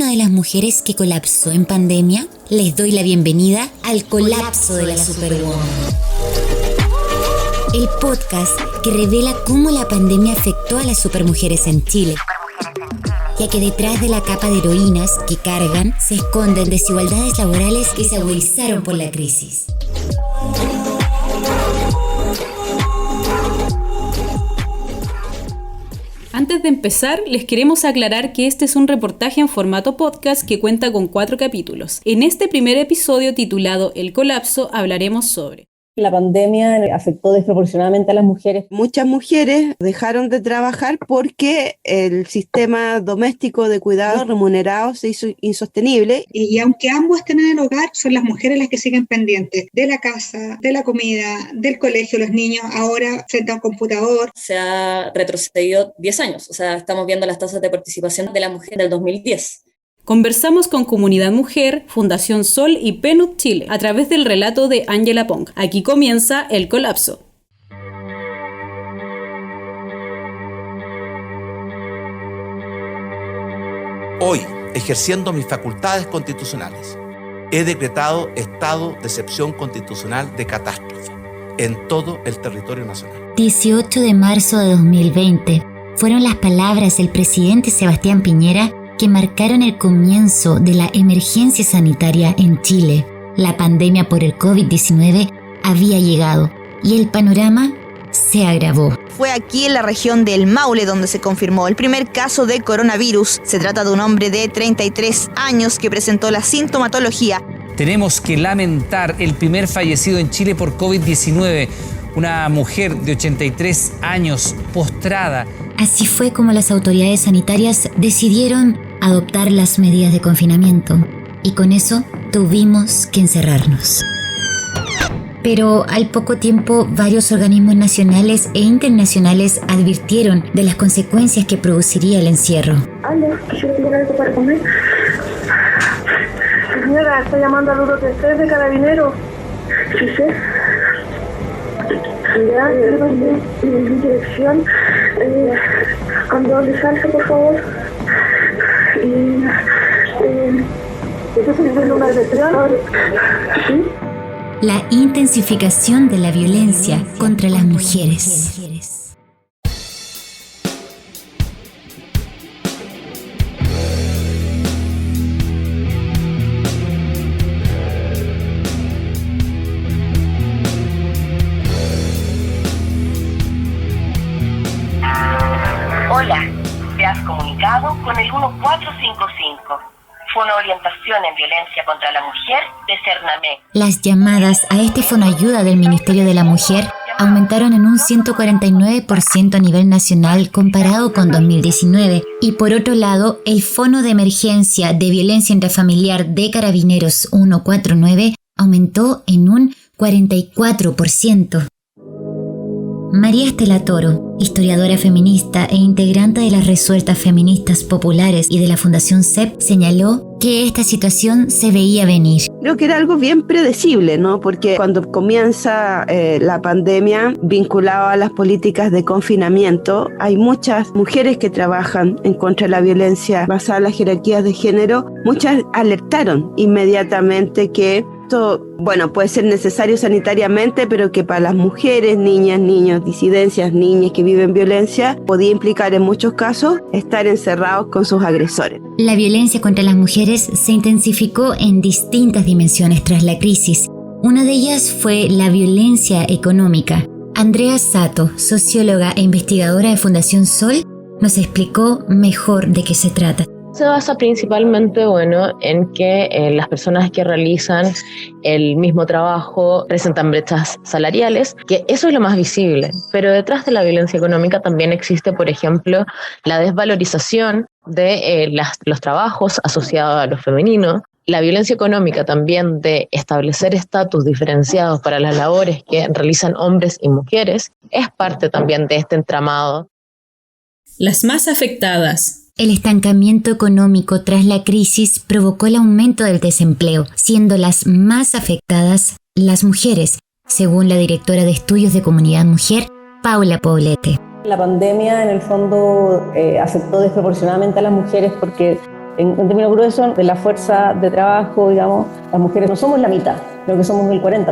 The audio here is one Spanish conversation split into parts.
una de las mujeres que colapsó en pandemia? Les doy la bienvenida al Colapso de la Superwoman. El podcast que revela cómo la pandemia afectó a las supermujeres en Chile. Ya que detrás de la capa de heroínas que cargan se esconden desigualdades laborales que se agudizaron por la crisis. Antes de empezar, les queremos aclarar que este es un reportaje en formato podcast que cuenta con 4 capítulos. En este primer episodio titulado El colapso hablaremos sobre: la pandemia afectó desproporcionadamente a las mujeres. Muchas mujeres dejaron de trabajar porque el sistema doméstico de cuidado remunerado se hizo insostenible. Y aunque ambos estén en el hogar, son las mujeres las que siguen pendientes de la casa, de la comida, del colegio, los niños, ahora frente a un computador. Se ha retrocedido 10 años, o sea, estamos viendo las tasas de participación de la mujer del 2010. Conversamos con Comunidad Mujer, Fundación Sol y PNUD Chile a través del relato de Ángela Pong. Aquí comienza El colapso. Hoy, ejerciendo mis facultades constitucionales, he decretado estado de excepción constitucional de catástrofe en todo el territorio nacional. 18 de marzo de 2020 fueron las palabras del presidente Sebastián Piñera que marcaron el comienzo de la emergencia sanitaria en Chile. La pandemia por el COVID-19 había llegado y el panorama se agravó. Fue aquí en la región del Maule donde se confirmó el primer caso de coronavirus. Se trata de un hombre de 33 años que presentó la sintomatología. Tenemos que lamentar el primer fallecido en Chile por COVID-19, una mujer de 83 años postrada. Así fue como las autoridades sanitarias decidieron adoptar las medidas de confinamiento y con eso tuvimos que encerrarnos. Pero al poco tiempo varios organismos nacionales e internacionales advirtieron de las consecuencias que produciría el encierro. Aló, quisiera tener algo para comer. Señora, está llamando al 133 de Carabineros. Sí, sí. Ya, en dirección, con doble salsa, por favor. ¿Eso es el número de tres? ¿Sí? La intensificación de la violencia contra las mujeres. Hola, te has comunicado con el 1455. Fue una orientación en violencia contra la mujer de Cernamec. Las llamadas a este fonoayuda del Ministerio de la Mujer aumentaron en un 149% a nivel nacional comparado con 2019. Y por otro lado, el Fono de Emergencia de Violencia Intrafamiliar de Carabineros 149 aumentó en un 44%. María Estela Toro, historiadora feminista e integrante de las Resueltas Feministas Populares y de la Fundación CEP, señaló que esta situación se veía venir. Creo que era algo bien predecible, ¿no? Porque cuando comienza la pandemia, vinculado a las políticas de confinamiento, hay muchas mujeres que trabajan en contra de la violencia basada en las jerarquías de género. Muchas alertaron inmediatamente que esto, puede ser necesario sanitariamente, pero que para las mujeres, niñas, niños, disidencias, niñas que viven violencia, podía implicar en muchos casos estar encerrados con sus agresores. La violencia contra las mujeres se intensificó en distintas dimensiones tras la crisis. Una de ellas fue la violencia económica. Andrea Sato, socióloga e investigadora de Fundación Sol, nos explicó mejor de qué se trata. Se basa principalmente en que las personas que realizan el mismo trabajo presentan brechas salariales, que eso es lo más visible, pero detrás de la violencia económica también existe, por ejemplo, la desvalorización de los trabajos asociados a lo femenino, la violencia económica también de establecer estatus diferenciados para las labores que realizan hombres y mujeres, es parte también de este entramado. Las más afectadas. El estancamiento económico tras la crisis provocó el aumento del desempleo, siendo las más afectadas las mujeres, según la directora de Estudios de Comunidad Mujer, Paula Poblete. La pandemia en el fondo afectó desproporcionadamente a las mujeres porque En términos gruesos, de la fuerza de trabajo, digamos, las mujeres no somos la mitad, creo que somos el 40%.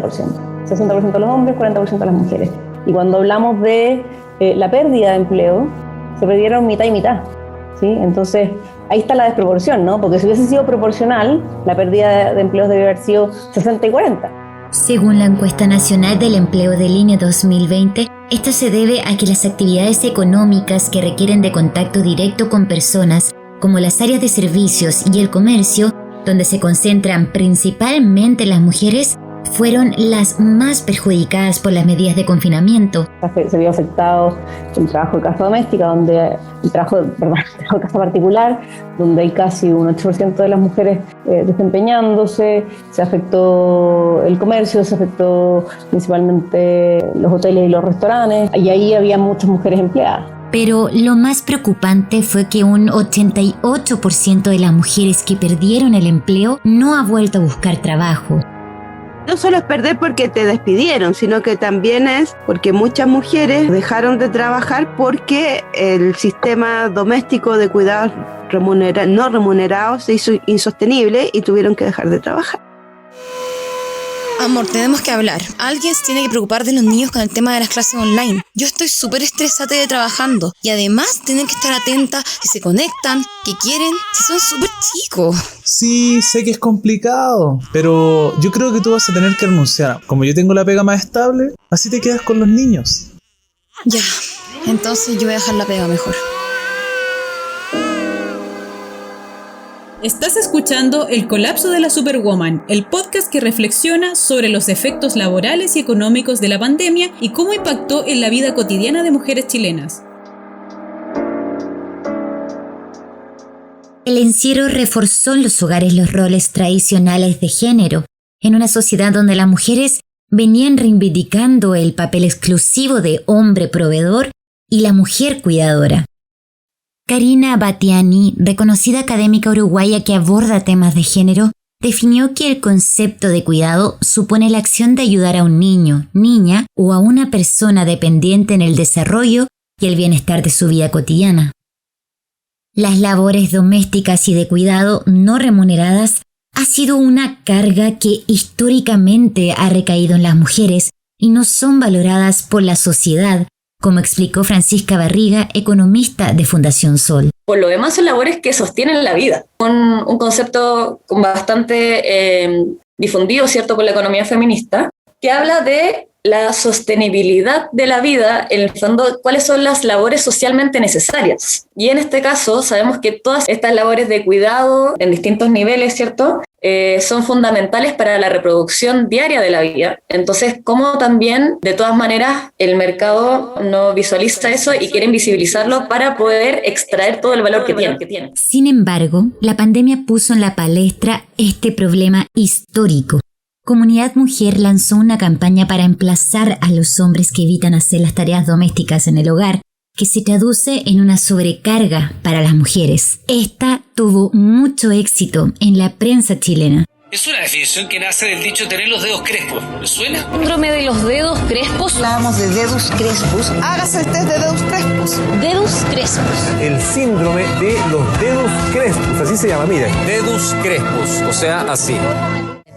60% los hombres, 40% las mujeres. Y cuando hablamos de la pérdida de empleo, se perdieron mitad y mitad, ¿sí? Entonces, ahí está la desproporción, ¿no? Porque si hubiese sido proporcional, la pérdida de empleos debe haber sido 60 y 40. Según la encuesta nacional del empleo del INE 2020, esto se debe a que las actividades económicas que requieren de contacto directo con personas, como las áreas de servicios y el comercio, donde se concentran principalmente las mujeres, fueron las más perjudicadas por las medidas de confinamiento. Se vio afectado el trabajo de casa doméstica, el trabajo de casa particular, donde hay casi un 8% de las mujeres desempeñándose. Se afectó el comercio, se afectó principalmente los hoteles y los restaurantes, y ahí había muchas mujeres empleadas. Pero lo más preocupante fue que un 88% de las mujeres que perdieron el empleo no ha vuelto a buscar trabajo. No solo es perder porque te despidieron, sino que también es porque muchas mujeres dejaron de trabajar porque el sistema doméstico de cuidados no remunerados se hizo insostenible y tuvieron que dejar de trabajar. Amor, tenemos que hablar. Alguien se tiene que preocupar de los niños con el tema de las clases online. Yo estoy súper estresada trabajando y además tienen que estar atentas si se conectan, qué quieren, si son súper chicos. Sí, sé que es complicado, pero yo creo que tú vas a tener que renunciar. Como yo tengo la pega más estable, así te quedas con los niños. Ya, entonces yo voy a dejar la pega mejor. Estás escuchando El Colapso de la Superwoman, el podcast que reflexiona sobre los efectos laborales y económicos de la pandemia y cómo impactó en la vida cotidiana de mujeres chilenas. El encierro reforzó en los hogares los roles tradicionales de género, en una sociedad donde las mujeres venían reivindicando el papel exclusivo de hombre proveedor y la mujer cuidadora. Karina Batiani, reconocida académica uruguaya que aborda temas de género, definió que el concepto de cuidado supone la acción de ayudar a un niño, niña o a una persona dependiente en el desarrollo y el bienestar de su vida cotidiana. Las labores domésticas y de cuidado no remuneradas ha sido una carga que históricamente ha recaído en las mujeres y no son valoradas por la sociedad, como explicó Francisca Barriga, economista de Fundación Sol. Por lo demás son labores que sostienen la vida. Un concepto bastante difundido, ¿cierto?, por la economía feminista, que habla de la sostenibilidad de la vida, en el fondo, cuáles son las labores socialmente necesarias. Y en este caso sabemos que todas estas labores de cuidado en distintos niveles, ¿cierto?, son fundamentales para la reproducción diaria de la vida. Entonces, como también, de todas maneras, el mercado no visualiza eso y quiere invisibilizarlo para poder extraer todo el valor que tiene. Sin embargo, la pandemia puso en la palestra este problema histórico. Comunidad Mujer lanzó una campaña para emplazar a los hombres que evitan hacer las tareas domésticas en el hogar, que se traduce en una sobrecarga para las mujeres. Esta tuvo mucho éxito en la prensa chilena. Es una definición que nace del dicho tener los dedos crespos. ¿Le suena? Síndrome de los dedos crespos. Hablábamos de dedos crespos. Hágase el test de dedos crespos. Dedos crespos. El síndrome de los dedos crespos, así se llama, mira. Dedos crespos, o sea, así.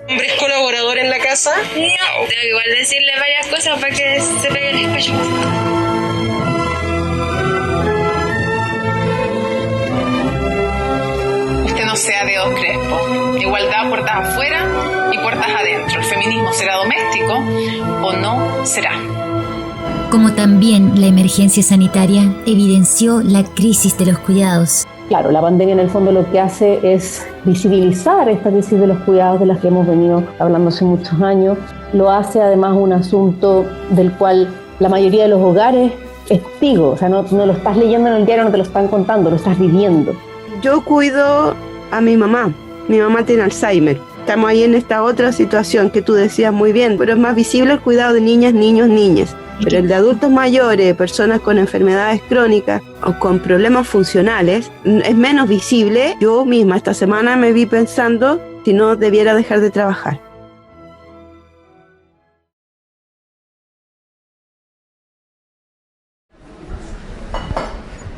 ¿Hombre es colaborador en la casa? No, tengo que igual decirle varias cosas para que se pegue el despacho. Usted no sea dedos crespos. Igualdad puertas afuera y puertas adentro. ¿El feminismo será doméstico o no será? Como también la emergencia sanitaria evidenció la crisis de los cuidados. Claro, la pandemia en el fondo lo que hace es visibilizar esta crisis de los cuidados de las que hemos venido hablando hace muchos años. Lo hace además un asunto del cual la mayoría de los hogares es testigo. O sea, no lo estás leyendo en el diario, no te lo están contando, lo estás viviendo. Yo cuido a mi mamá. Mi mamá tiene Alzheimer. Estamos ahí en esta otra situación que tú decías muy bien, pero es más visible el cuidado de niñas, niños, niñas. Pero el de adultos mayores, personas con enfermedades crónicas o con problemas funcionales, es menos visible. Yo misma esta semana me vi pensando si no debiera dejar de trabajar.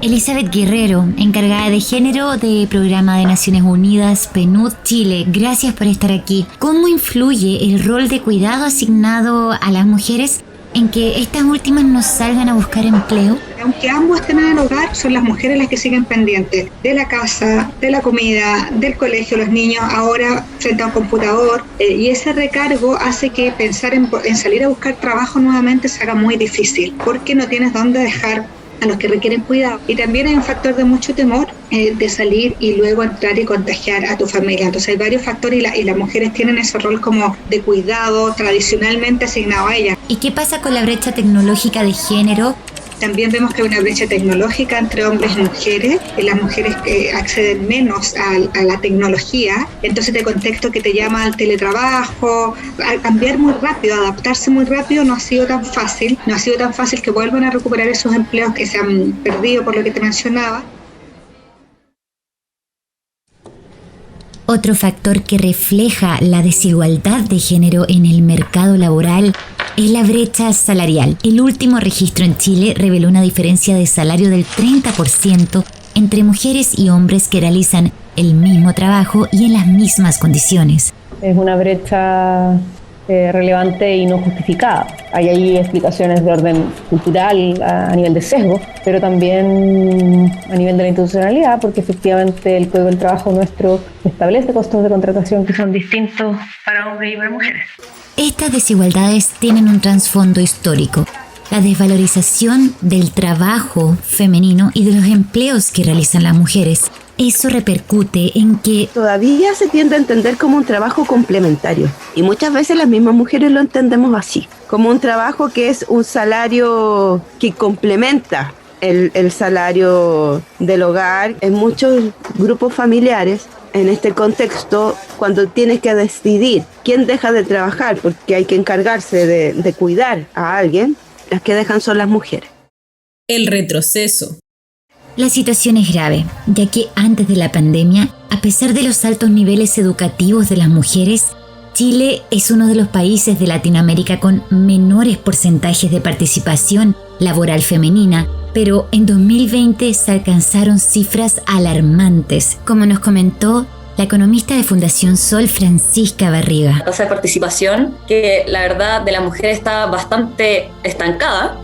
Elizabeth Guerrero, encargada de género del Programa de Naciones Unidas PNUD Chile, gracias por estar aquí. ¿Cómo influye el rol de cuidado asignado a las mujeres en que estas últimas no salgan a buscar empleo? Aunque ambos estén en el hogar, son las mujeres las que siguen pendientes de la casa, de la comida, del colegio, los niños ahora frente a un computador, y ese recargo hace que pensar en salir a buscar trabajo nuevamente se haga muy difícil, porque no tienes dónde dejar a los que requieren cuidado. Y también hay un factor de mucho temor de salir y luego entrar y contagiar a tu familia. Entonces hay varios factores y las mujeres tienen ese rol como de cuidado tradicionalmente asignado a ellas. ¿Y qué pasa con la brecha tecnológica de género? También vemos que hay una brecha tecnológica entre hombres y mujeres. Las mujeres acceden menos a la tecnología. Entonces, de contexto que te llama al teletrabajo, al cambiar muy rápido, adaptarse muy rápido, no ha sido tan fácil. No ha sido tan fácil que vuelvan a recuperar esos empleos que se han perdido por lo que te mencionaba. Otro factor que refleja la desigualdad de género en el mercado laboral es la brecha salarial. El último registro en Chile reveló una diferencia de salario del 30% entre mujeres y hombres que realizan el mismo trabajo y en las mismas condiciones. Es una brecha relevante y no justificada. Hay ahí explicaciones de orden cultural a nivel de sesgo, pero también a nivel de la institucionalidad, porque efectivamente el Código del Trabajo nuestro establece costos de contratación que son distintos para hombres y para mujeres. Estas desigualdades tienen un trasfondo histórico: la desvalorización del trabajo femenino y de los empleos que realizan las mujeres. Eso repercute en que todavía se tiende a entender como un trabajo complementario, y muchas veces las mismas mujeres lo entendemos así, como un trabajo que es un salario que complementa el salario del hogar. En muchos grupos familiares, en este contexto, cuando tienes que decidir quién deja de trabajar porque hay que encargarse de cuidar a alguien, las que dejan son las mujeres. El retroceso. la situación es grave, ya que antes de la pandemia, a pesar de los altos niveles educativos de las mujeres, Chile es uno de los países de Latinoamérica con menores porcentajes de participación laboral femenina, pero en 2020 se alcanzaron cifras alarmantes, como nos comentó la economista de Fundación Sol, Francisca Barriga. La tasa de participación, que la verdad de la mujer está bastante estancada,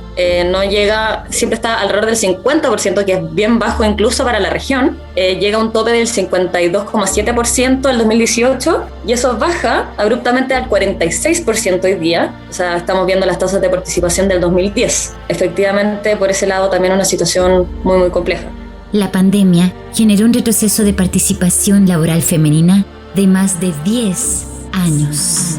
no llega, siempre está alrededor del 50%, que es bien bajo incluso para la región, llega a un tope del 52,7% en 2018 y eso baja abruptamente al 46% hoy día. O sea, estamos viendo las tasas de participación del 2010. Efectivamente, por ese lado también una situación muy, muy compleja. La pandemia generó un retroceso de participación laboral femenina de más de 10 años.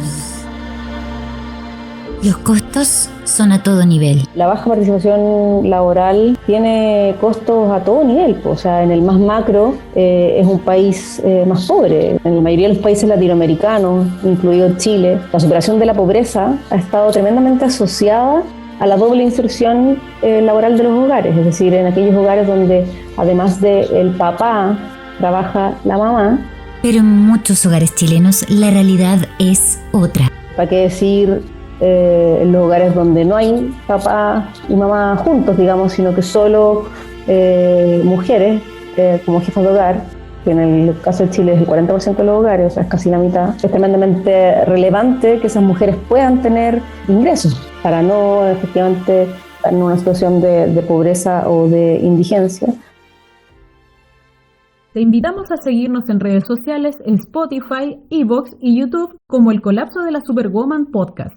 Los costos son a todo nivel. La baja participación laboral tiene costos a todo nivel. O sea, en el más macro es un país más pobre. En la mayoría de los países latinoamericanos, incluido Chile, la superación de la pobreza ha estado tremendamente asociada a la doble inserción laboral de los hogares. Es decir, en aquellos hogares donde además del papá trabaja la mamá. Pero en muchos hogares chilenos la realidad es otra. ¿Para qué decir en los hogares donde no hay papá y mamá juntos, digamos, sino que solo mujeres como jefas de hogar, que en el caso de Chile es el 40% de los hogares, o sea, es casi la mitad? Es tremendamente relevante que esas mujeres puedan tener ingresos para no efectivamente estar en una situación de pobreza o de indigencia. Te invitamos a seguirnos en redes sociales, en Spotify, iVoox y YouTube como El Colapso de la Superwoman Podcast.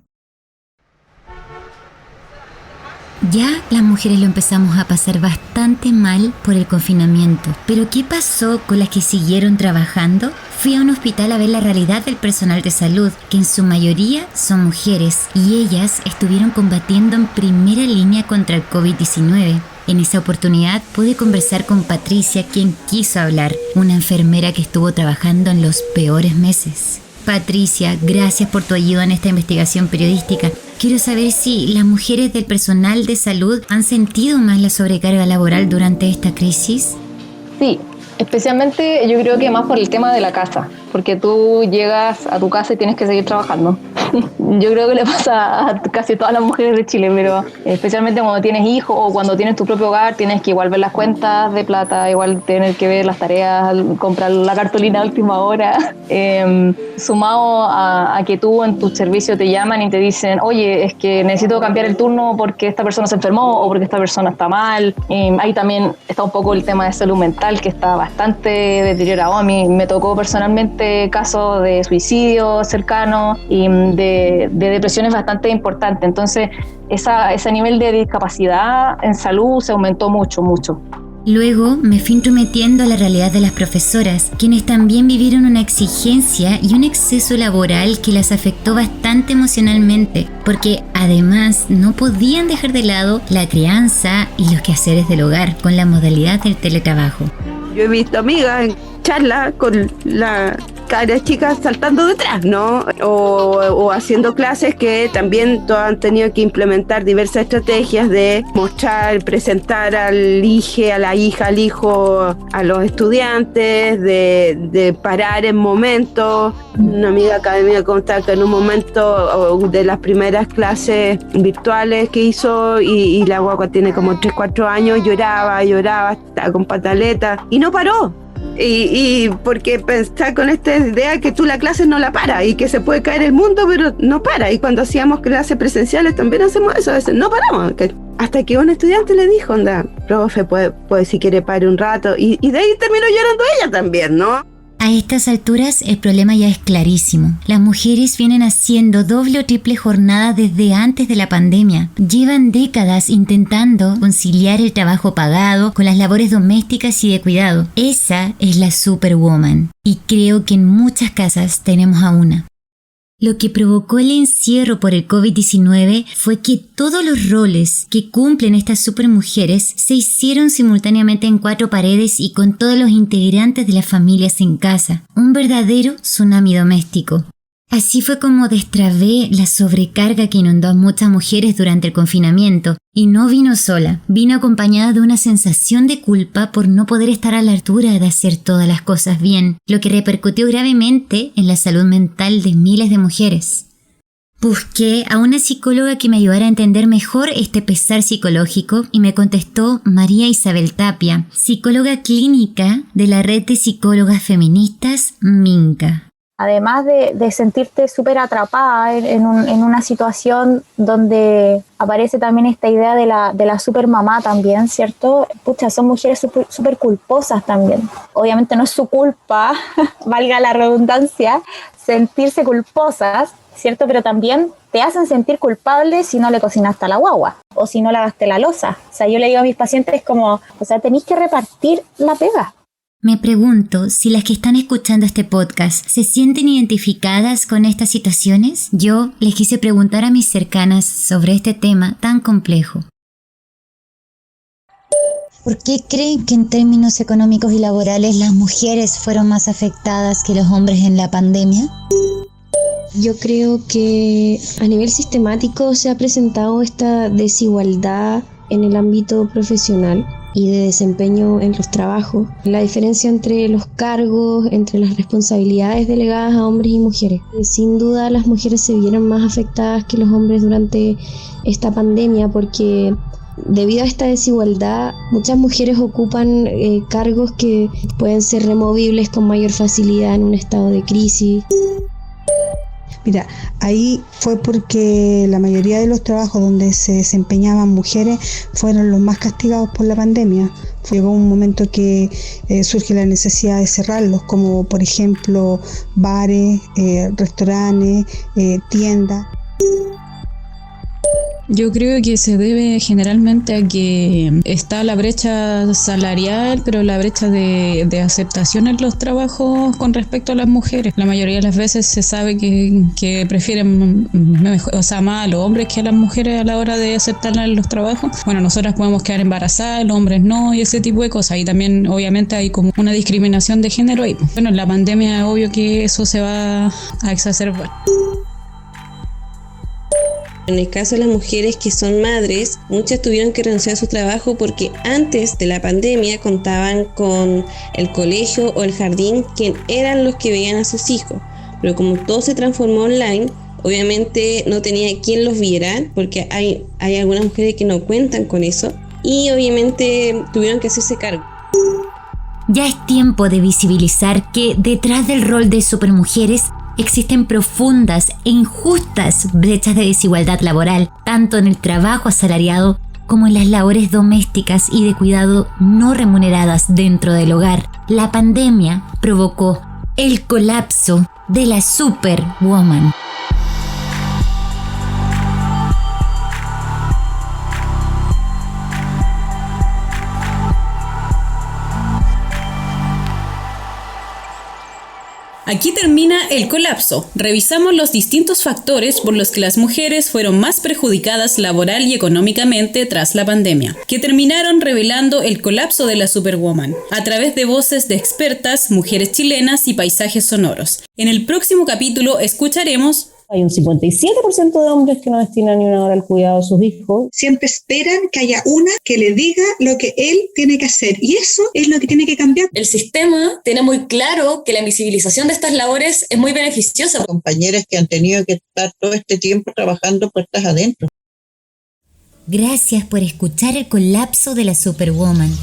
Ya las mujeres lo empezamos a pasar bastante mal por el confinamiento. ¿Pero qué pasó con las que siguieron trabajando? Fui a un hospital a ver la realidad del personal de salud, que en su mayoría son mujeres, y ellas estuvieron combatiendo en primera línea contra el COVID-19. En esa oportunidad pude conversar con Patricia, quien quiso hablar, una enfermera que estuvo trabajando en los peores meses. Patricia, gracias por tu ayuda en esta investigación periodística. Quiero saber si las mujeres del personal de salud han sentido más la sobrecarga laboral durante esta crisis. Sí, especialmente yo creo que más por el tema de la casa. porque tú llegas a tu casa y tienes que seguir trabajando. Yo creo que le pasa a casi todas las mujeres de Chile, pero especialmente cuando tienes hijos o cuando tienes tu propio hogar, tienes que igual ver las cuentas de plata, igual tener que ver las tareas, comprar la cartulina a última hora, sumado a que tú en tu servicio te llaman y te dicen, oye, es que necesito cambiar el turno porque esta persona se enfermó o porque esta persona está mal. Ahí también está un poco el tema de salud mental, que está bastante deteriorado. A mí me tocó personalmente casos de suicidio cercano y de depresiones bastante importantes. Entonces, ese nivel de discapacidad en salud se aumentó mucho. Luego me fui intrometiendo a la realidad de las profesoras, quienes también vivieron una exigencia y un exceso laboral que las afectó bastante emocionalmente, porque además no podían dejar de lado la crianza y los quehaceres del hogar con la modalidad del teletrabajo. Yo he visto amigas en charla con la cara chica saltando detrás, ¿no? O haciendo clases que también todas han tenido que implementar diversas estrategias de mostrar, presentar al hijo, a la hija, al hijo, a los estudiantes, de parar en momentos. Una amiga académica contaba que en un momento de las primeras clases virtuales que hizo y la guagua tiene como 3-4 años, lloraba, estaba con pataletas y no paró. Y porque está con esta idea que tú la clase no la para y que se puede caer el mundo, pero no para. Y cuando hacíamos clases presenciales también hacemos eso, a veces no paramos. Hasta que un estudiante le dijo, profe, puede si quiere pare un rato. Y de ahí terminó llorando ella también, ¿no? A estas alturas el problema ya es clarísimo. Las mujeres vienen haciendo doble o triple jornada desde antes de la pandemia. Llevan décadas intentando conciliar el trabajo pagado con las labores domésticas y de cuidado. Esa es la Superwoman. Y creo que en muchas casas tenemos a una. Lo que provocó el encierro por el COVID-19 fue que todos los roles que cumplen estas supermujeres se hicieron simultáneamente en 4 paredes y con todos los integrantes de las familias en casa. Un verdadero tsunami doméstico. Así fue como destrabé la sobrecarga que inundó a muchas mujeres durante el confinamiento. Y no vino sola, vino acompañada de una sensación de culpa por no poder estar a la altura de hacer todas las cosas bien, lo que repercutió gravemente en la salud mental de miles de mujeres. Busqué a una psicóloga que me ayudara a entender mejor este pesar psicológico y me contestó María Isabel Tapia, psicóloga clínica de la red de psicólogas feministas Minca. Además de sentirte súper atrapada en una situación donde aparece también esta idea de la supermamá también, ¿cierto? Pucha, son mujeres súper culposas también. Obviamente no es su culpa, valga la redundancia, sentirse culposas, ¿cierto? Pero también te hacen sentir culpable si no le cocinaste a la guagua o si no lavaste la loza. O sea, yo le digo a mis pacientes como, tenéis que repartir la pega. Me pregunto si las que están escuchando este podcast se sienten identificadas con estas situaciones. Yo les quise preguntar a mis cercanas sobre este tema tan complejo. ¿Por qué creen que en términos económicos y laborales las mujeres fueron más afectadas que los hombres en la pandemia? Yo creo que a nivel sistemático se ha presentado esta desigualdad en el ámbito profesional y de desempeño en los trabajos, la diferencia entre los cargos, entre las responsabilidades delegadas a hombres y mujeres. Sin duda las mujeres se vieron más afectadas que los hombres durante esta pandemia porque debido a esta desigualdad muchas mujeres ocupan cargos que pueden ser removibles con mayor facilidad en un estado de crisis. Mira, ahí fue porque la mayoría de los trabajos donde se desempeñaban mujeres fueron los más castigados por la pandemia. Llegó un momento que surge la necesidad de cerrarlos, como por ejemplo bares, restaurantes, tiendas. Yo creo que se debe generalmente a que está la brecha salarial, pero la brecha de aceptación en los trabajos con respecto a las mujeres. La mayoría de las veces se sabe que prefieren más a los hombres que a las mujeres a la hora de aceptarlas en los trabajos. Bueno, nosotras podemos quedar embarazadas, los hombres no, y ese tipo de cosas. Y también obviamente hay como una discriminación de género ahí. Bueno, en la pandemia es obvio que eso se va a exacerbar. En el caso de las mujeres que son madres, muchas tuvieron que renunciar a su trabajo porque antes de la pandemia contaban con el colegio o el jardín, que eran los que veían a sus hijos. Pero como todo se transformó online, obviamente no tenía quien los viera, porque hay algunas mujeres que no cuentan con eso, y obviamente tuvieron que hacerse cargo. Ya es tiempo de visibilizar que detrás del rol de supermujeres existen profundas e injustas brechas de desigualdad laboral, tanto en el trabajo asalariado como en las labores domésticas y de cuidado no remuneradas dentro del hogar. La pandemia provocó el colapso de la Superwoman. Aquí termina el colapso. Revisamos los distintos factores por los que las mujeres fueron más perjudicadas laboral y económicamente tras la pandemia, que terminaron revelando el colapso de la Superwoman, a través de voces de expertas, mujeres chilenas y paisajes sonoros. En el próximo capítulo escucharemos... Hay un 57% de hombres que no destinan ni una hora al cuidado de sus hijos. Siempre esperan que haya una que le diga lo que él tiene que hacer, y eso es lo que tiene que cambiar. El sistema tiene muy claro que la invisibilización de estas labores es muy beneficiosa. Compañeras que han tenido que estar todo este tiempo trabajando puertas adentro. Gracias por escuchar el colapso de la Superwoman.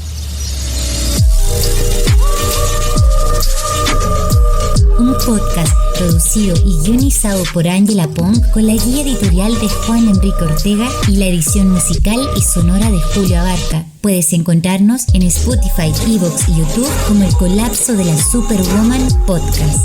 Un podcast producido y guionizado por Ángela Pong, con la guía editorial de Juan Enrique Ortega y la edición musical y sonora de Julio Abarca. Puedes encontrarnos en Spotify, Evox y YouTube como El Colapso de la Superwoman Podcast.